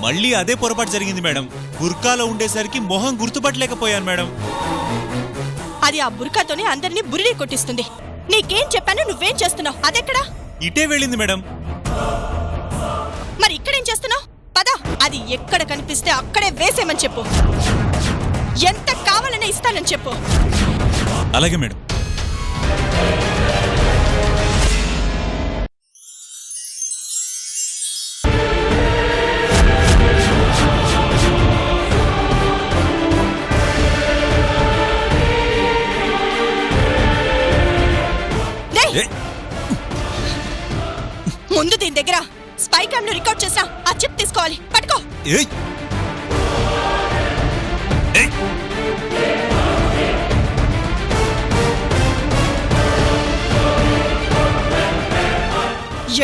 మళ్ళీ అదే పొరపాటు జరిగింది మేడం. బుర్కాలో ఉండేసరికి మొహం గుర్తుపట్టలేకపోయాను మేడం. అది ఆ బుర్కాతోనే అందరినీ బురిడి కొట్టిస్తుంది. నీకేం చెప్పాను, నువ్వేం చేస్తున్నావు? అదెక్కడా? ఇటే వెళ్ళింది మేడం. మరి ఇక్కడేం చేస్తున్నావు? పద, అది ఎక్కడ కనిపిస్తే అక్కడే వేసేమని చెప్పు. ఎంత కావాలనే ఇస్తానని చెప్పు. అలాగే మేడం. ముందు దీని దగ్గర స్పై క్యామ్ ను రికార్డ్ చేసా ఆ చిప్ తీసుకోవాలి. పట్టుకో.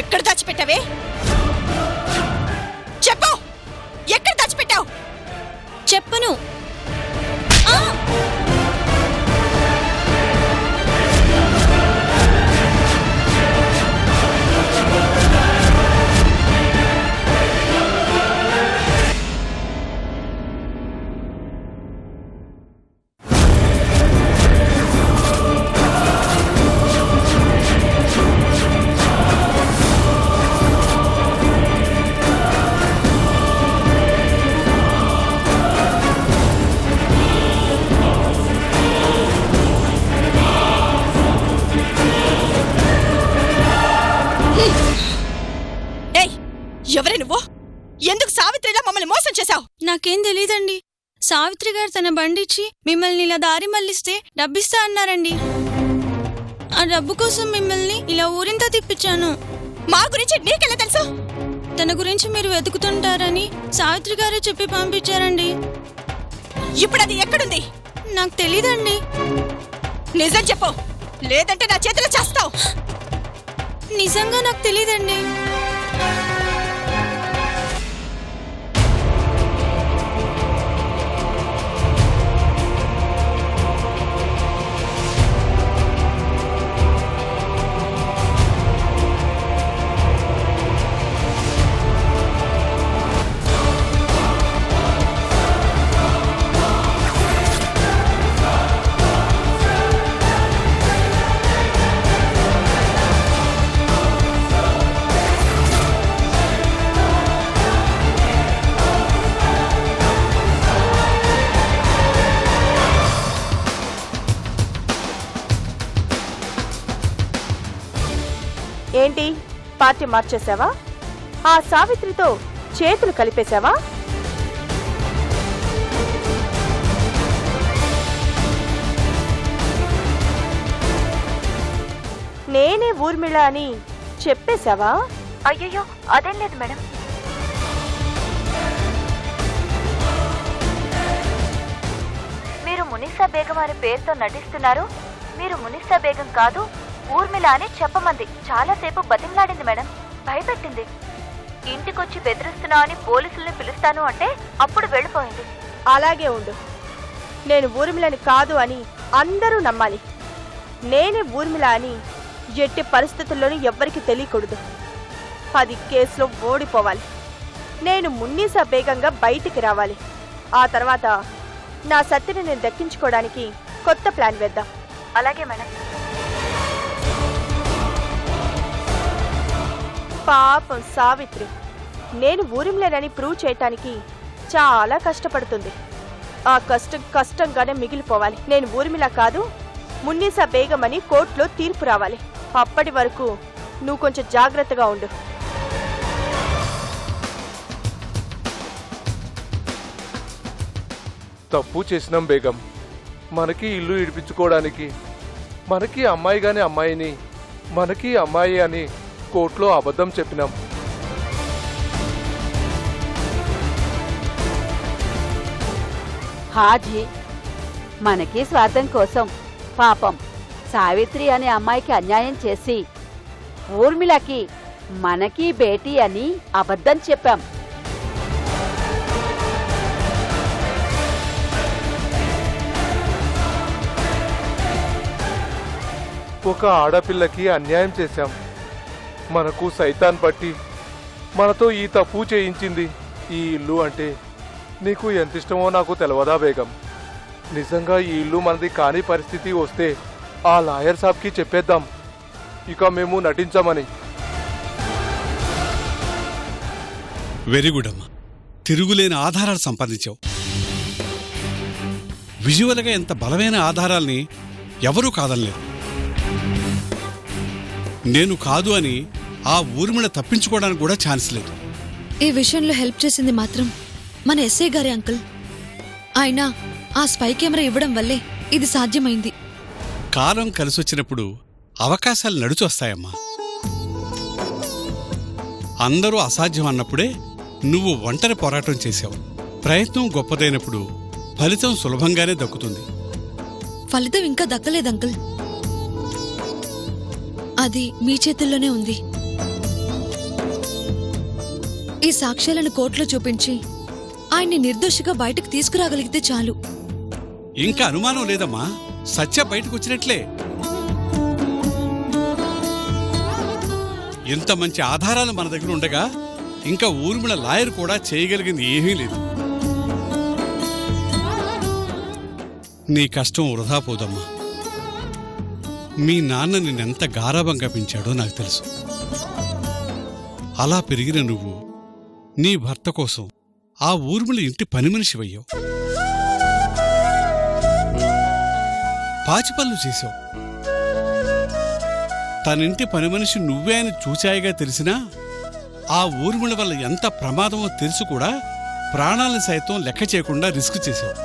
ఎక్కడ దాచిపెట్టావే? చెప్పు, ఎక్కడ దాచిపెట్టావు? చెప్పను. ఎవరే నువ్వు? ఎందుకు సావిత్రిలా మమ్మల్ని మోసం చేశావు? నాకేం తెలీదండి. సావిత్రి గారు తన బండిచ్చి మిమ్మల్ని ఇలా దారి మళ్లిస్తే డబ్బిస్తా అన్నారండి. ఆ డబ్బు కోసం మిమ్మల్ని ఇలా ఊరింతా తిప్పించాను. మా గురించి నీకెలా తెలుసు? తన గురించి మీరు వెతుకుతుంటారని సావిత్రి గారే చెప్పి పంపించారండి. ఇప్పుడు అది ఎక్కడుంది? నాకు తెలీదండి. నిజం చెప్పు, లేదంటే నా చేతిలో చేస్తావు. నిజంగా నాకు తెలీదండి. ఏంటి, పార్టీ మార్చేసావా? ఆ సావిత్రితో చేతులు కలిపేశావా? నేనే ఊర్మిళ అని చెప్పేశావా? అయ్యయ్యో, అదేం లేదు మేడం. మీరు మునిసా బేగం అనే పేరుతో నటిస్తున్నారు. మీరు మునిసా బేగం కాదు, ఊర్మిళ అని చెప్పమంది. చాలాసేపు బతిమలాడింది మేడం, భయపెట్టింది. ఇంటికొచ్చి బెదిరిస్తున్నావు అని పోలీసుల్ని పిలుస్తాను అంటే అప్పుడు వెళ్ళిపోయింది. అలాగే ఉండు. నేను ఊర్మిళని కాదు అని అందరూ నమ్మాలి. నేనే ఊర్మిళ అని ఎట్టి పరిస్థితుల్లోనూ ఎవ్వరికి తెలియకూడదు. అది కేసులో ఓడిపోవాలి. నేను మున్నీసా బేగంగా బయటికి రావాలి. ఆ తర్వాత నా సత్తిని నేను దక్కించుకోవడానికి కొత్త ప్లాన్ వేద్దాం. అలాగే మేడం. పాపం సావిత్రి నేను ఊరిమిలేనని ప్రూవ్ చేయటానికి చాలా కష్టపడుతుంది. ఆ కష్టం కష్టంగానే మిగిలిపోవాలి. నేను ఊర్మిళ కాదు, మున్నీసా బేగం అని కోర్టులో తీర్పు రావాలి. అప్పటి వరకు నువ్వు కొంచెం జాగ్రత్తగా ఉండు. తప్పు చేసినాం బేగం. మనకి ఇల్లు ఇడిపించుకోవడానికి మనకి అమ్మాయి గాని అమ్మాయిని, మనకి అమ్మాయి అని కోర్టులో అబద్ధం చెప్పినాం. హాజీ, మనకి స్వార్థం కోసం పాపం సావిత్రి అనే అమ్మాయికి అన్యాయం చేసి ఊర్మిళకి మనకి బేటీ అని అబద్ధం చెప్పాం. ఒక ఆడపిల్లకి అన్యాయం చేశాం. మనకు సైతాన్ పట్టి మనతో ఈ తప్పు చేయించింది. ఈ ఇల్లు అంటే నీకు ఎంత ఇష్టమో నాకు తెలియదా బేగం? నిజంగా ఈ ఇల్లు మనది కాని పరిస్థితి వస్తే ఆ లాయర్ సాబ్కి చెప్పేద్దాం, ఇక మేము నటించామని. వెరీ గుడ్ అమ్మా, తిరుగులేని ఆధారాలు సంపాదించావు. విజువల్గా ఎంత బలమైన ఆధారాల్ని ఎవరూ కాదనలేదు. నేను కాదు అని ఆ ఊర్మిళ తప్పించుకోవడానికి కూడా ఛాన్స్ లేదు. ఈ విషయంలో హెల్ప్ చేసింది మాత్రం మన ఎస్ఐ గారి అంకుల్. ఆయన ఆ స్పై కెమెరా ఇవ్వడం వల్లే ఇది సాధ్యమైంది. కాలం కలిసొచ్చినప్పుడు అవకాశాలు నడిచొస్తాయమ్మా. అందరూ అసాధ్యం అన్నప్పుడే నువ్వు ఒంటరి పోరాటం చేశావు. ప్రయత్నం గొప్పదైనప్పుడు ఫలితం సులభంగానే దక్కుతుంది. ఫలితం ఇంకా దక్కలేదు అంకుల్, అది మీ చేతుల్లోనే ఉంది. ఈ సాక్ష్యాలను కోర్టులో చూపించి ఆయన్ని నిర్దోషిగా బయటకు తీసుకురాగలిగితే చాలు. ఇంకా అనుమానం లేదమ్మా, సత్య బయటకు వచ్చినట్లే. ఇంత మంచి ఆధారాలు మన దగ్గర ఉండగా ఇంకా ఊర్మిళ లాయర్ కూడా చేయగలిగింది ఏమీ లేదు. నీ కష్టం వృధా పోదమ్మా. మీ నాన్న నిన్నెంత గారాబంగా పెంచాడో నాకు తెలుసు. అలా పెరిగిన నువ్వు నీ భర్త కోసం ఆ ఊర్మిళ ఇంటి పని మనిషివయ్యావు. పాచి పనులు చేశావు. తనింటి పని మనిషి నువ్వే అని చూచాయిగా తెలిసినా ఆ ఊర్మిళ వల్ల ఎంత ప్రమాదమో తెలుసు కూడా ప్రాణాలను సైతం లెక్క చేయకుండా రిస్క్ చేశావు.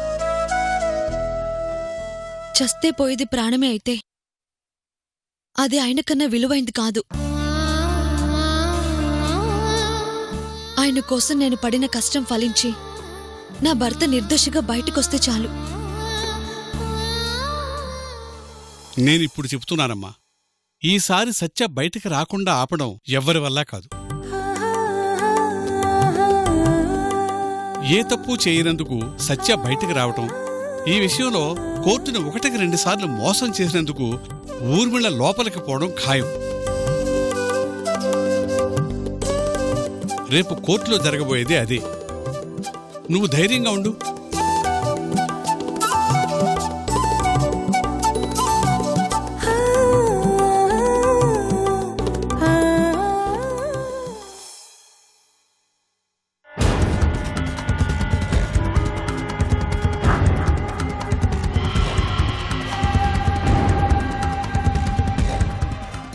చస్తే పోయేది ప్రాణమే అయితే అది ఆయన కన్నా విలువైంది కాదు. ఆయన కోసం నేను పడిన కష్టం ఫలించి నా భర్త నిర్దోషిగా బయటకొస్తే చాలు. నేనిప్పుడు చెప్తున్నానమ్మా, ఈసారి సత్య బయటికి రాకుండా ఆపడం ఎవ్వరి వల్ల కాదు. ఏ తప్పు చేయనందుకు సత్య బయటికి రావటం, ఈ విషయంలో కోర్టును 1-2 సార్లు మోసం చేసినందుకు ఊర్మిళ లోపలికి పోవడం ఖాయం. రేపు కోర్టులో జరగబోయేది అదే. నువ్వు ధైర్యంగా ఉండు.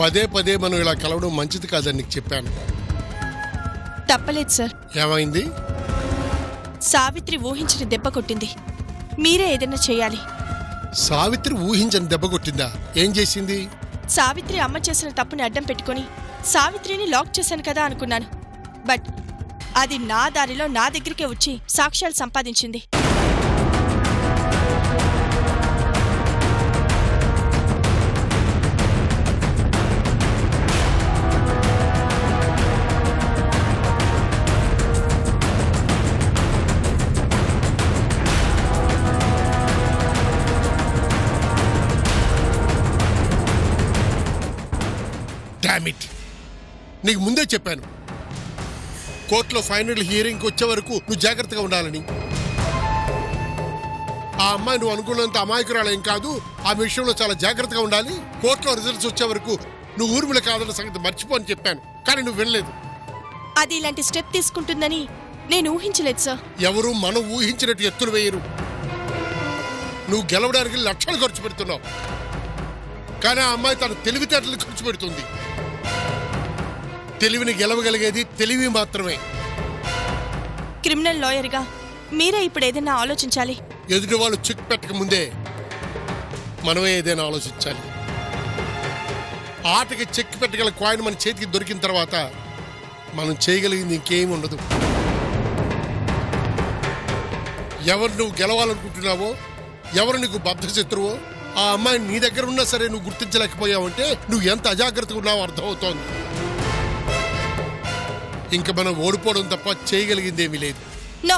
పదే పదే మనం ఇలా కలవడం మంచిది కాదని నీకు చెప్పాను. తప్పలేదు సార్. ఏమైంది? సావిత్రి ఊహించిన దెబ్బ కొట్టింది. మీరే ఏదైనా చేయాలి. సావిత్రి ఊహించని దెబ్బ కొట్టిందా? ఏం చేసింది? సావిత్రి అమ్మ చేసిన తప్పుని అడ్డం పెట్టుకుని సావిత్రిని లాక్ చేశాను కదా అనుకున్నాను. బట్ అది నా దారిలో నా దగ్గరికే వచ్చి సాక్ష్యాలు సంపాదించింది. డామిట్, నీకు ముందే చెప్పాను కోర్టులో ఫైనల్ హియరింగ్కి వచ్చే వరకు నువ్వు జాగ్రత్తగా ఉండాలని. ఆ అమ్మాయి నువ్వు అనుకున్నంత అమాయకురాలేం కాదు. ఆ విషయంలో చాలా జాగ్రత్తగా ఉండాలి. కోర్టులో రిజల్ట్స్ వచ్చే వరకు నువ్వు ఊర్మిళ కాదన్న సంగతి మర్చిపో అని చెప్పాను, కానీ నువ్వు వినలేదు. అది ఇలాంటి స్టెప్ తీసుకుంటుందని నేను ఊహించలేదు సార్. ఎవరు మనం ఊహించినట్టు ఎత్తులు వేయరు. నువ్వు గెలవడానికి లక్షలు ఖర్చు పెడుతున్నావు, కానీ ఆ అమ్మాయి తన తెలివితేటలు ఖర్చు పెడుతుంది. తెలివిని గెలవగలిగేది తెలివి మాత్రమే. క్రిమినల్ లాయర్గా మీరే ఇప్పుడు ఏదైనా ఆలోచించాలి. ఎదుటి వాళ్ళు చెక్ పెట్టక ముందే మనమే ఏదైనా ఆలోచించాలి. ఆటకి చెక్ పెట్టగల కాయిన్ మన చేతికి దొరికిన తర్వాత మనం చేయగలిగింది ఇంకేమి ఉండదు. ఎవరు నువ్వు గెలవాలనుకుంటున్నావో, ఎవరు నీకు బద్ధశత్రువో, ఆ అమ్మాయిని నీ దగ్గర ఉన్నా సరే నువ్వు గుర్తించలేకపోయావంటే నువ్వు ఎంత అజాగ్రత్తగా ఉన్నావో అర్థమవుతోంది. ఇంకా మనం ఓడిపోవడం తప్ప చేయగలిగింది ఏమీ లేదు. నో,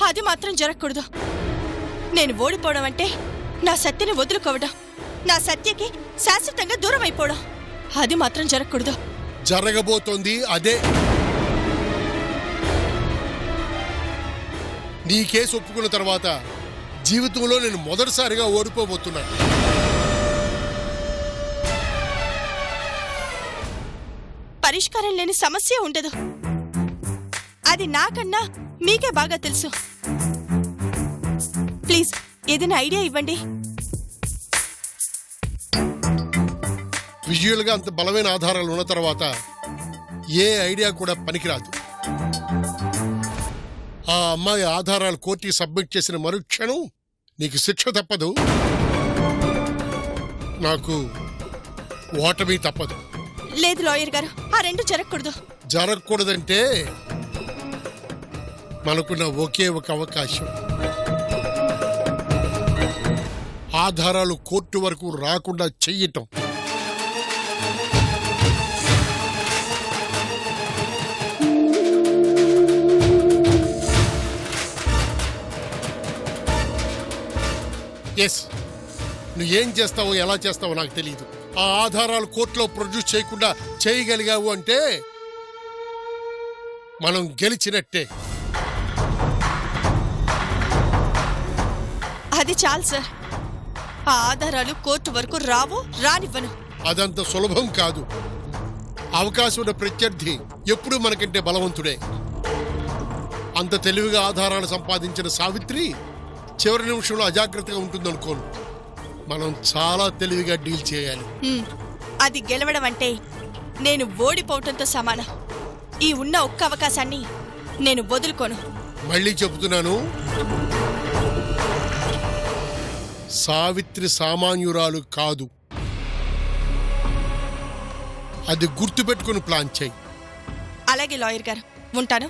అది మాత్రం జరగకూడదు. నేను ఓడిపోవడం అంటే నా సత్యని వదులుకోవడం, నా సత్యకి శాశ్వతంగా దూరం అయిపోవడం. అది మాత్రం జరగకూడదు. జరగబోతోంది అదే. నీ కేసు ఒప్పుకున్న తర్వాత జీవితంలో నేను మొదటిసారిగా ఓడిపోబోతున్నాను. పరిష్కారం లేని సమస్య ఉండదు. అది నాకన్నా మీకే బాగా తెలుసు. ప్లీజ్ ఏదైనా ఐడియా ఇవ్వండి. విజువల్గా అంత బలమైన ఆధారాలు ఉన్న తర్వాత ఏ ఐడియా కూడా పనికిరాదు. ఆ అమ్మాయి ఆధారాలు కోర్టుకి సబ్మిట్ చేసిన మరుక్షణం నీకు శిక్ష తప్పదు, నాకు ఓటమి తప్పదు. లేదు లాయర్ గారు, ఆ రెండు జరగకూడదు. జరగకూడదంటే మనకున్న ఒకే ఒక అవకాశం, ఆధారాలు కోర్టు వరకు రాకుండా చెయ్యటం. ఎస్, నువ్వేం చేస్తావో ఎలా చేస్తావో నాకు తెలియదు. ఆ ఆధారాలు కోర్టులో ప్రొడ్యూస్ చేయకుండా చేయగలిగావు అంటే మనం గెలిచినట్టే. అది చాలు సార్. ఆ ఆధారాలు కోర్టు వరకు రానివ్వను. అదంత సులభం కాదు. అవకాశం ఉన్న ప్రత్యర్థి ఎప్పుడూ మనకంటే బలవంతుడే. అంత తెలివిగా ఆధారాలు సంపాదించిన సావిత్రి చివరి నిమిషంలో అజాగ్రత్తగా ఉంటుందనుకోను. మనం చాలా తెలివిగా డీల్ చేయాలి. అది గెలవడం అంటే నేను ఓడిపోవటంతో సమానం. ఈ ఉన్న ఒక్క అవకాశాన్ని నేను వదులుకోను. మళ్ళీ చెబుతున్నాను, సావిత్రి సామాన్యురాలు కాదు. అది గుర్తుపెట్టుకుని ప్లాన్ చేయి. అలాగే లాయర్ గారు, ఉంటాను.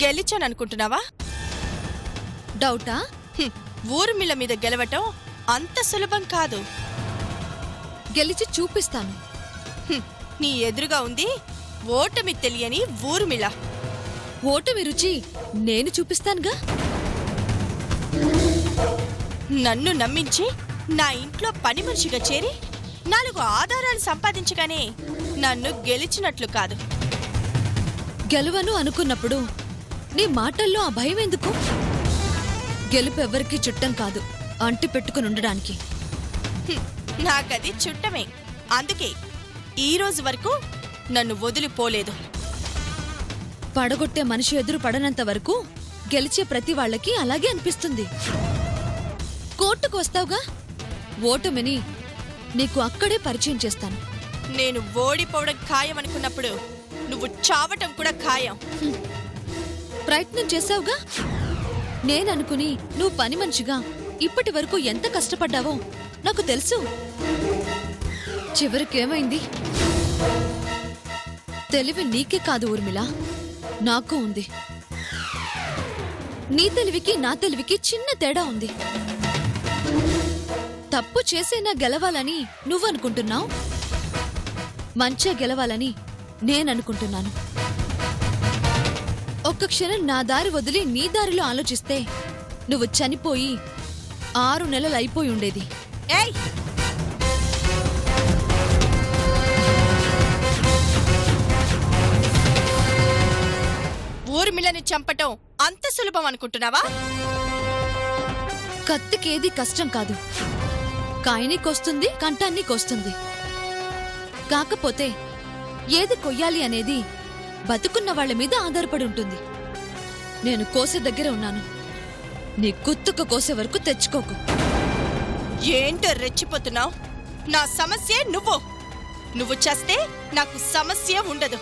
గెలిచాననుకుంటున్నావా? డౌటా? ఊర్మిళ మీద గెలవటం అంత సులభం కాదు. గెలిచి చూపిస్తాను. నీ ఎదురుగా ఉంది ఓటమి తెలియని ఊర్మిళ. ఓటమి రుచి నేను చూపిస్తానుగా. నన్ను నమ్మించి నా ఇంట్లో పని మనిషిగా చేరి 4 ఆధారాలు సంపాదించగానే నన్ను గెలిచినట్లు కాదు. గెలవను అనుకున్నప్పుడు నీ మాటల్లో ఆ భయం ఎందుకు? గెలుపు ఎవరికీ చుట్టం కాదు, అంటి పెట్టుకుని ఉండడానికి. నాకది చుట్టమే. అందుకే ఈ రోజు వరకు నన్ను వదిలిపోలేదు. పడగొట్టే మనిషి ఎదురు పడనంత వరకు గెలిచే ప్రతి వాళ్ళకి అలాగే అనిపిస్తుంది. కోర్టుకు వస్తావుగా, ఓటమిని నీకు అక్కడే పరిచయం చేస్తాను. నేను ఓడిపోవడం ఖాయం అనుకున్నప్పుడు నువ్వు చావటం కూడా ఖాయం. ప్రయత్నం చేసావుగా. నేననుకుని నువ్వు పని మనిషిగా ఇప్పటి వరకు ఎంత కష్టపడ్డావో నాకు తెలుసు. చివరికేమైంది? తెలివి నీకే కాదు ఊర్మిళ, నాకు ఉంది. నీ తెలివికి నా తెలివికి చిన్న తేడా ఉంది. తప్పు చేసేనా గెలవాలని నువ్వనుకుంటున్నావు, మంచిగా గెలవాలని నేననుకుంటున్నాను. ఒక్క క్షణం నా దారి వదిలి నీ దారిలో ఆలోచిస్తే నువ్వు చనిపోయి 6 నెలలు అయిపోయి ఉండేది. ఏయ్, ఊర్మిళని చంపటం అంత సులభం అనుకుంటున్నావా? కత్తికేది కష్టం కాదు, కాయని కొస్తుంది, కంఠాన్ని కొస్తుంది. కాకపోతే ఏది కొయ్యాలి అనేది బతుకున్న వాళ్ల మీద ఆధారపడి ఉంటుంది. నేను కోసే దగ్గర ఉన్నాను, నీ కుత్తుకు కోసే వరకు తెచ్చుకోకు. ఏంటో రెచ్చిపోతున్నావు? నా సమస్య నువ్వు చేస్తే నాకు సమస్య ఉండదు,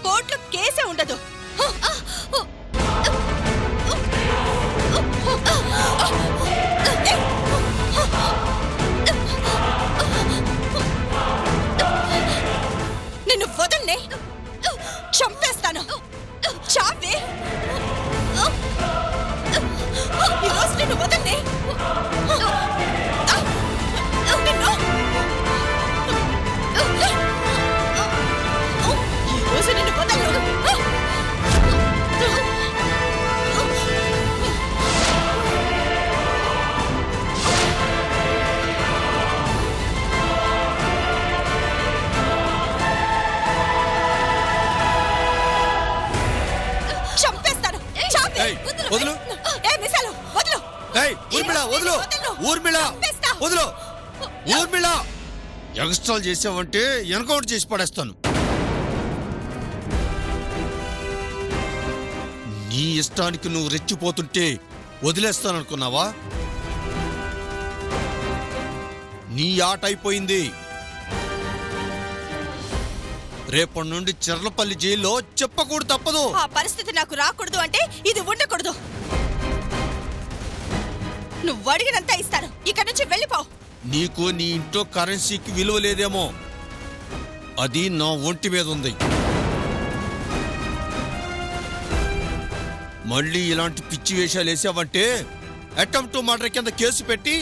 కోర్టులో కేసే ఉండదు. నిన్ను వదల్నే, చంపేస్తాను. చావే, ఈరోజు నిన్ను వదల్నే. ఈరోజు నిన్ను వదలను. వదులు. ఊర్మిళ వదులు. ఊర్మిళ వదులు. ఊర్మిళ ఎక్స్ట్రాల్ చేసావంటే ఎన్కౌంటర్ చేసి పడేస్తాను. నీ ఇష్టానికి నువ్వు రెచ్చిపోతుంటే వదిలేస్తాననుకున్నావా? నీ ఆట అయిపోయింది. రేపటి నుండి చెర్లపల్లి జైల్లో చెప్పకూడదు తప్పదు. ఆ పరిస్థితి నాకు రాకూడదు అంటే ఇది ఉండకూడదు. నువ్వు అడిగినంత ఇస్తాను, ఇక్కడి నుంచి వెళ్ళిపో. నీకు నీ ఇంట్లో కరెన్సీకి విలువ లేదేమో, అది నా ఒంటి మీద ఉంది. మళ్ళీ ఇలాంటి పిచ్చి వేషాలు వేసావంటే అటెంప్ట్ టు మర్డర్ కింద కేసు పెట్టి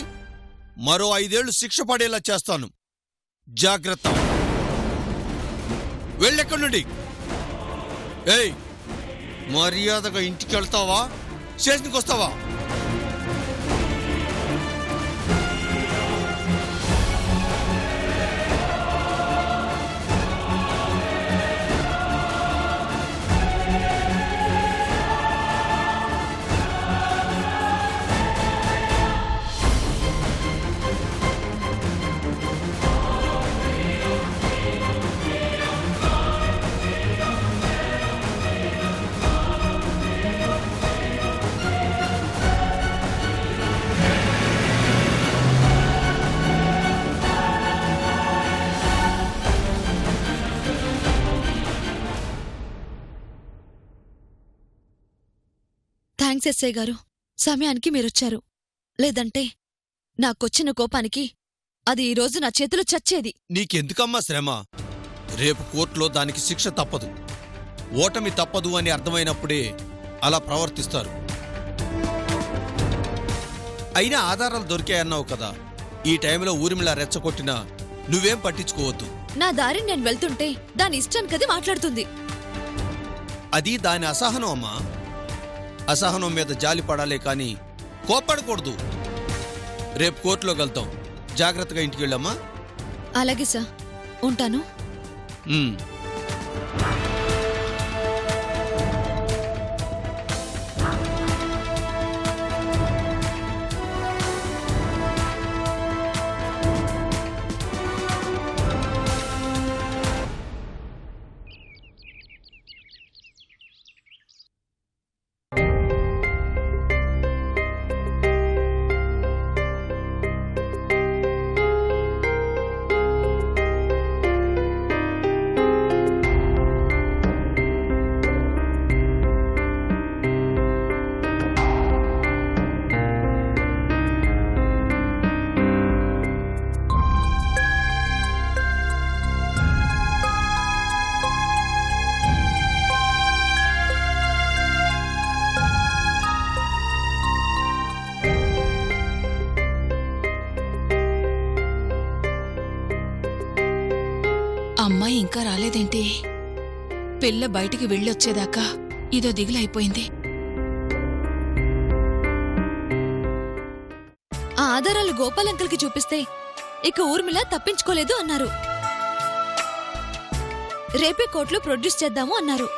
మరో 5 ఏళ్లు శిక్ష పడేలా చేస్తాను. జాగ్రత్త. వెళ్ళెక్కడి నుండి. ఏయ్, మర్యాదగా ఇంటికి వెళ్తావా, స్టేషన్కి వస్తావా? థ్యాంక్స్ ఎస్ఐ గారు, సమయానికి మీరొచ్చారు. లేదంటే నాకొచ్చిన కోపానికి అది ఈరోజు నా చేతిలో చచ్చేది. నీకెందుకమ్మా శ్రమ? రేపు కోర్టులో దానికి శిక్ష తప్పదు. ఓటమి తప్పదు అని అర్థమైనప్పుడే అలా ప్రవర్తిస్తారు. అయినా ఆధారాలు దొరికాయన్నావు కదా, ఈ టైంలో ఊర్మిళ రెచ్చగొట్టినా నువ్వేం పట్టించుకోవద్దు. నా దారి నేను వెళ్తుంటే దాని ఇష్టానికి అది మాట్లాడుతుంది. అది దాని అసహనం అమ్మా. అసహనం మీద జాలి పడాలే కానీ కోప్పడకూడదు. రేపు కోర్టులో వెళ్తాం. జాగ్రత్తగా ఇంటికి వెళ్ళమ్మా. అలాగే సార్, ఉంటాను. అమ్మాయి ఇంకా రాలేదేంటి? పిల్ల బయటికి వెళ్ళొచ్చేదాకా ఇదో దిగులైపోయింది. ఆ ఆధారాలు గోపాల్ అంకుల్కి చూపిస్తే ఇక ఊర్మిళ తప్పించుకోలేదు అన్నారు. రేపే కోర్టులో ప్రొడ్యూస్ చేద్దాము అన్నారు.